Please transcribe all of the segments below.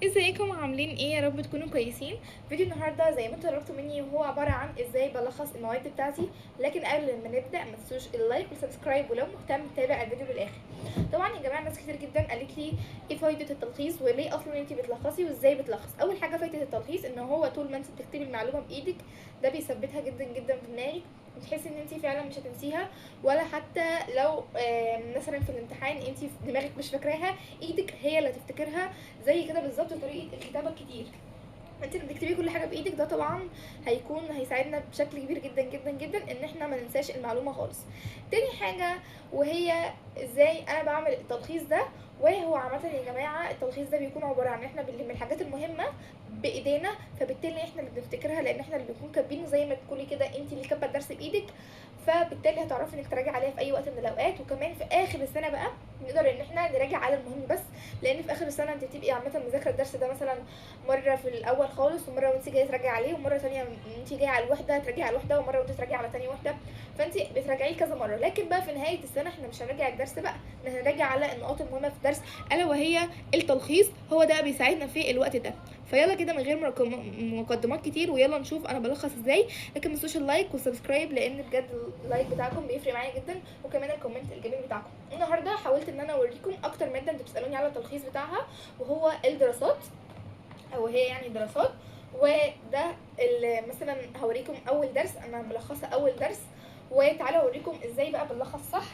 ازيكم عاملين ايه؟ يا رب تكونوا كويسين. فيديو النهارده زي ما انتوا طلبتوا مني وهو عباره عن ازاي بلخص المواد بتاعتي، لكن قبل ما نبدا ما تنسوش اللايك والسبسكرايب ولو مهتم تتابع الفيديو للاخر. طبعا يا جماعه ناس كتير جدا قالت لي ايه فايده التلخيص وليه اصلا انت بتلخصي وازاي بتلخص. اول حاجه فايده التلخيص ان هو طول ما انت بتكتبي المعلومه بايدك ده بيثبتها جدا جدا في دماغك، بتحسي ان انت فعلا مش هتنسيها، ولا حتى لو مثلا في الامتحان انت في دماغك مش فاكراها ايدك هي اللي هتفتكرها. زي كده بالظبط طريقه الكتابه الكتير، انت اللي بتكتبي كل حاجه بايدك، ده طبعا هيساعدنا بشكل كبير جدا جدا جدا ان احنا ما ننساش المعلومه خالص. تاني حاجه وهي ازاي انا بعمل التلخيص ده. وهو عامه يا جماعه التلخيص ده بيكون عباره عن ان احنا بنلم الحاجات المهمه بايدينا، فبالتالي احنا اللي بنفتكرها لان احنا اللي بنكون كاتبينه، زي ما تقولي كده انت اللي كاتبه الدرس بايدك، فبالتالي هتعرفي انك تراجعي عليها في اي وقت من الاوقات. وكمان في اخر السنه بقى نقدر ان احنا نراجع على المهم بس، لان في اخر السنه انت بتبقي عامه مذاكره الدرس ده مثلا مره في الاول خالص، ومره وانت جايه تراجعي عليه، ومره ثانيه انت جايه على الوحده تراجعي على الوحده، ومره وانت تراجعي على ثاني وحده، فانت بتراجعيه كذا مره. لكن بقى في نهايه السنه احنا مش هنراجع الدرس بقى، احنا هنراجع على النقاط المهمه في الدرس الا وهي التلخيص. هو ده بيساعدنا في الوقت ده. فيلا كده من غير مقدمات كتير ويلا نشوف انا بلخص ازاي. لكن ما تنسوش اللايك والسبسكرايب لان بجد اللايك بتاعكم بيفرق معايا جدا، وكمان الكومنت الجميل بتاعكم. النهارده حاولت ان انا اوريكم اكتر ماده انتوا بتسالوني على التلخيص بتاعها، وهو الدراسات، او هي يعني دراسات. وده مثلا هوريكم اول درس، انا ملخصه اول درس، وتعالوا اوريكم ازاي بقى بنلخص صح.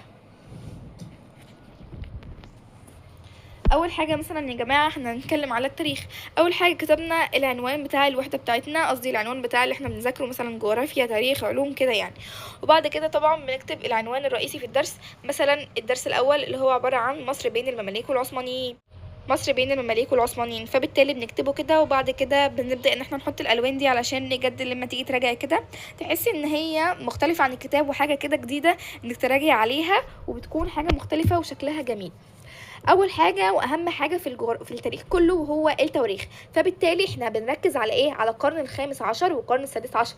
اول حاجه مثلا يا جماعه احنا هنتكلم على التاريخ. اول حاجه كتبنا العنوان بتاع الوحده بتاعتنا، قصدي العنوان بتاع اللي احنا بنذاكره، مثلا جغرافيا تاريخ علوم كده يعني. وبعد كده طبعا بنكتب العنوان الرئيسي في الدرس، مثلا الدرس الاول اللي هو عباره عن مصر بين المماليك والعثمانيين، مصر بين المماليك والعثمانيين، فبالتالي بنكتبه كده. وبعد كده بنبدا ان احنا نحط الالوان دي علشان نجد لما تيجي تراجعي كده تحسي ان هي مختلفه عن الكتاب وحاجه كده جديده انك تراجعي عليها، وبتكون حاجه مختلفه وشكلها جميل. اول حاجه واهم حاجه في التاريخ كله وهو التواريخ، فبالتالي احنا بنركز على ايه؟ على القرن الخامس عشر والقرن السادس عشر.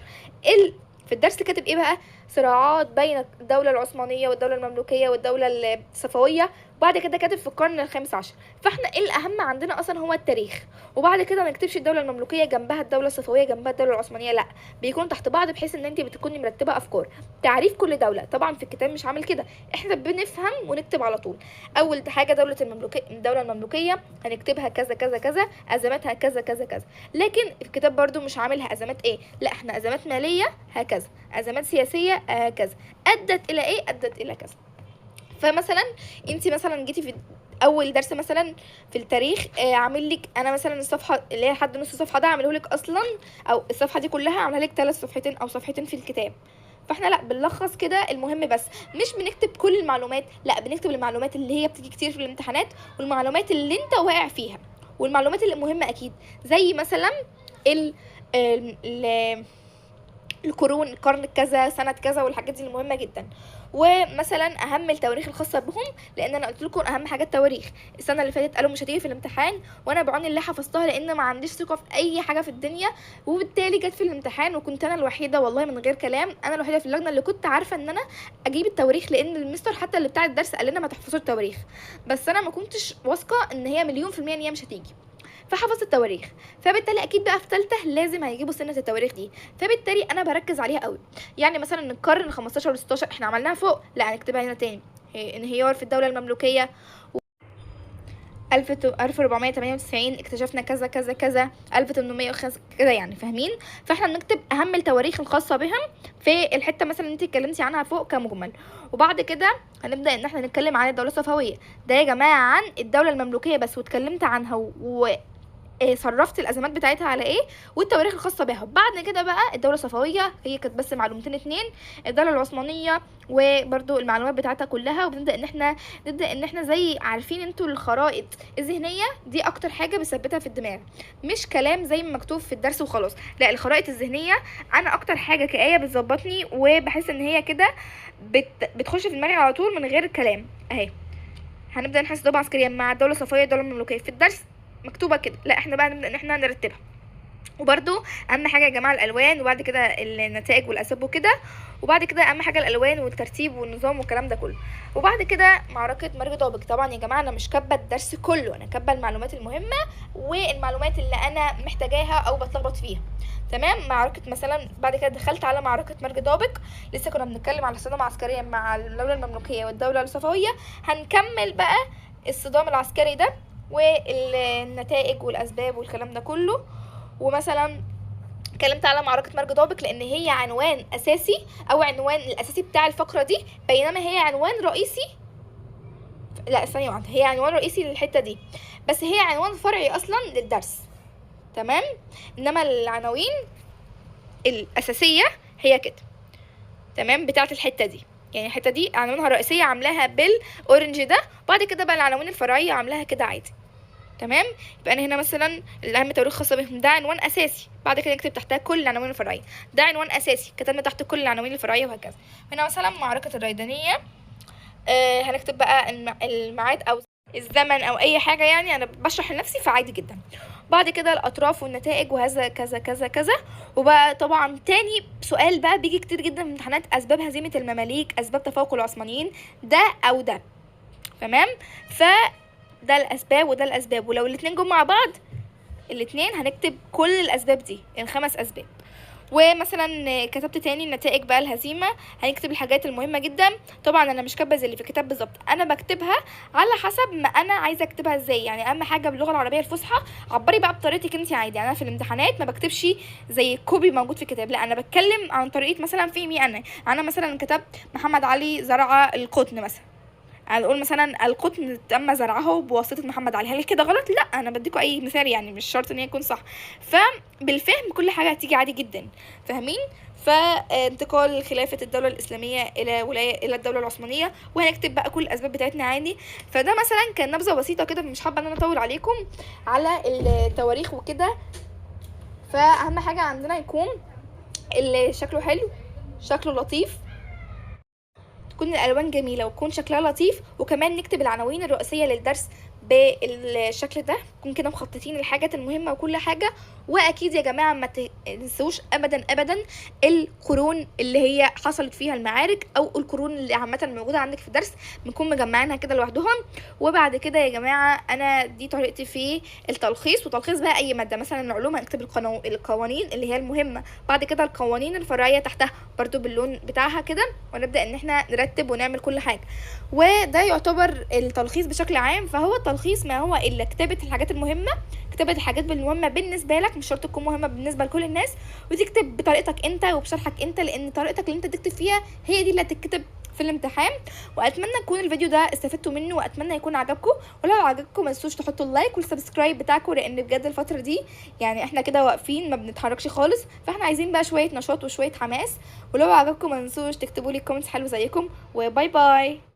في الدرس كاتب ايه بقى؟ صراعات بين الدولة العثمانية والدولة المملوكية والدولة الصفوية. وبعد كده كاتب في القرن الخامس عشر. فاحنا ايه الأهم عندنا أصلا؟ هو التاريخ. وبعد كده ما نكتبش الدولة المملوكية جنبها الدولة الصفوية جنبها الدولة العثمانية، لا، بيكونوا تحت بعض بحيث ان انت بتكوني مرتبة أفكار. تعريف كل دولة طبعا في الكتاب مش عامل كده، احنا بنفهم ونكتب على طول. أول حاجة الدولة المملوكية هنكتبها كذا كذا كذا، أزماتها كذا كذا كذا. لكن الكتاب برضو مش عاملها أزمات ايه، لا، احنا أزمات مالية هكذا، ازمات سياسيه كذا، ادت الى ايه؟ ادت الى كذا. فمثلا انت مثلا جيتي في اول درس مثلا في التاريخ، عامل لك انا مثلا الصفحه اللي هي لحد نص الصفحه ده عامله لك اصلا، او الصفحه دي كلها عامله لك 3 صفحتين او صفحتين في الكتاب. فاحنا لا بنلخص كده المهم بس، مش بنكتب كل المعلومات، لا، بنكتب المعلومات اللي هي بتيجي كتير في الامتحانات، والمعلومات اللي انت واقع فيها، والمعلومات اللي مهمه اكيد، زي مثلا ال ال القرون، القرن كذا، سنة كذا، والحاجات دي المهمة جدا. ومثلا اهم التواريخ الخاصة بهم، لان انا قلت لكم اهم حاجات تواريخ. السنة اللي فاتت قالوا مش هتيجي في الامتحان، وانا بعون الله حفظتها لان ما عنديش ثقة في اي حاجة في الدنيا، وبالتالي جت في الامتحان. وكنت انا الوحيدة والله من غير كلام، انا الوحيدة في اللجنة اللي كنت عارفة ان انا اجيب التواريخ، لان المستر حتى اللي بتاع الدرس قال لنا ما تحفظوش التواريخ، بس انا ما كنتش واثقة ان هي مليون في المية ان هي مش هتيجي، فحفظت التواريخ. فبالتالي اكيد بقى في ثالثه لازم هيجيبوا سنه التواريخ دي، فبالتالي انا بركز عليها قوي. يعني مثلا القرن 15 و16 احنا عملناها فوق، لا هنكتبها هنا تاني. انهيار في الدوله المملوكيه، 1498 اكتشفنا كذا كذا كذا، 1805 كده يعني، فاهمين؟ فاحنا بنكتب اهم التواريخ الخاصه بهم في الحته مثلا اللي انت اتكلمتي عنها فوق كمجمل. وبعد كده هنبدا ان احنا نتكلم عن الدوله الصفويه، ده يا جماعه عن الدوله المملوكيه بس، واتكلمت عنها صرفت الازمات بتاعتها على ايه والتواريخ الخاصه بها. بعد كده بقى الدوله الصفويه هي كانت بس معلومتين اتنين، الدوله العثمانيه وبرده المعلومات بتاعتها كلها. وبنبدا ان احنا زي عارفين انتوا الخرائط الذهنيه دي اكتر حاجه بثبتها في الدماغ، مش كلام زي ما مكتوب في الدرس وخلاص، لا، الخرائط الذهنيه انا اكتر حاجه كآية بتظبطني، وبحس ان هي كده بتخش في دماغي على طول من غير الكلام. اهي هنبدا نحس ضبع عسكريا مع الدوله الصفويه الدوله المملوكيه في الدرس مكتوبه كده، لا احنا بقى نبدا ان احنا نرتبها. وبرده اهم حاجه يا جماعه الالوان، وبعد كده النتائج والاسباب وكده، وبعد كده اهم حاجه الالوان والترتيب والنظام والكلام ده كله. وبعد كده معركه مرج طابق. طبعا يا جماعه انا مش كاتبه الدرس كله، انا كاتبه المعلومات المهمه والمعلومات اللي انا محتاجاها او بتلخبط فيها. تمام. معركه مثلا بعد كده دخلت على معركه مرج طابق، لسه كنا بنتكلم على الصدام العسكريه مع الدوله المملوكيه والدوله الصفويه، هنكمل بقى الصدام العسكري ده والنتائج والاسباب والكلام ده كله. ومثلا اتكلمت على معركة مرج طابق لان هي عنوان اساسي او عنوان الاساسي بتاع الفقرة دي، بينما هي عنوان رئيسي، لا ثانية واحدة، هي عنوان رئيسي للحتة دي بس هي عنوان فرعي اصلا للدرس. تمام. انما العناوين الاساسية هي كده. تمام. بتاعة الحتة دي، يعني الحتة دي عنوانها الرئيسية عاملاها بالاورنج ده، بعد كده بقى العناوين الفرعية عاملاها كده عادي. تمام. يبقى انا هنا مثلا الاهم تواريخ خاصه بهم ده عنوان اساسي، بعد كده نكتب تحتها كل العناوين الفرعيه، ده عنوان اساسي كتبنا تحت كل العناوين الفرعيه وهكذا. هنا مثلا معركه الريدانيه، هنكتب بقى الميعاد او الزمن او اي حاجه، يعني انا بشرح لنفسي فعادي جدا. بعد كده الاطراف والنتائج وهذا كذا كذا كذا. وبقى طبعا تاني سؤال بقى بيجي كتير جدا في امتحانات، اسباب هزيمه المماليك، اسباب تفوق العثمانيين، ده او ده. تمام. ده الاسباب وده الاسباب، ولو الاتنين جم مع بعض الاتنين هنكتب كل الاسباب دي، الخمس اسباب. ومثلا كتبت تاني النتائج بقى الهزيمه، هنكتب الحاجات المهمه جدا. طبعا انا مش كاتبه زي اللي في الكتاب بالظبط، انا بكتبها على حسب ما انا عايزه اكتبها ازاي. يعني اهم حاجه باللغه العربيه الفصحى عبري بقى بطريقتك انت عادي. يعني انا في الامتحانات ما بكتبش زي كوبي موجود في الكتاب، لا انا بتكلم عن طريقه مثلا فهمي انا مثلا كتبت محمد علي زرع القطن مثلا، هنقول مثلا القطن تم زرعه بواسطه محمد علي. هل كده غلط؟ لا، انا بديكوا اي مثال، يعني مش شرط ان هي يكون صح. فبالفهم كل حاجه هتيجي عادي جدا. فاهمين؟ فانتقال خلافه الدوله الاسلاميه الى الدوله العثمانيه، وهنكتب بقى كل الاسباب بتاعتنا عادي. فده مثلا كان نبذه بسيطه كده، مش حابه ان انا اطول عليكم على التواريخ وكده. فاهم حاجه عندنا يكون اللي شكله حلو، شكله لطيف، تكون الالوان جميله ويكون شكلها لطيف، وكمان نكتب العناوين الرئيسيه للدرس بالشكل ده، نكون كده مخططين الحاجات المهمه وكل حاجه. واكيد يا جماعه ما تنسوش ابدا ابدا القرون اللي هي حصلت فيها المعارك، او القرون اللي عامه موجوده عندك في الدرس بنكون مجمعينها كده لوحدهم. وبعد كده يا جماعه انا دي طريقتي في التلخيص، وتلخيص بقى اي ماده. مثلا العلوم هنكتب القوانين اللي هي المهمه، بعد كده القوانين الفرعيه تحتها برضو باللون بتاعها كده، ونبدا ان احنا نرتب ونعمل كل حاجه. وده يعتبر التلخيص بشكل عام. فهو التلخيص ما هو الا كتابه الحاجات المهمه، كتابه الحاجات المهمه بالنسبه لك، مش شرط تكون مهمه بالنسبه لكل الناس، وتكتب بطريقتك انت وبشرحك انت، لان طريقتك اللي انت تكتب فيها هي دي اللي هتتكتب في الامتحان. واتمنى يكون الفيديو ده استفدتوا منه، واتمنى يكون عجبكم. ولو عجبكم ما تنسوش تحطوا اللايك والسبسكرايب بتاعكم، لان بجد الفتره دي يعني احنا كده واقفين ما بنتحركش خالص، فاحنا عايزين بقى شويه نشاط وشويه حماس. ولو عجبكم ما تنسوش تكتبوا لي كومنتس حلو زيكم، وباي باي.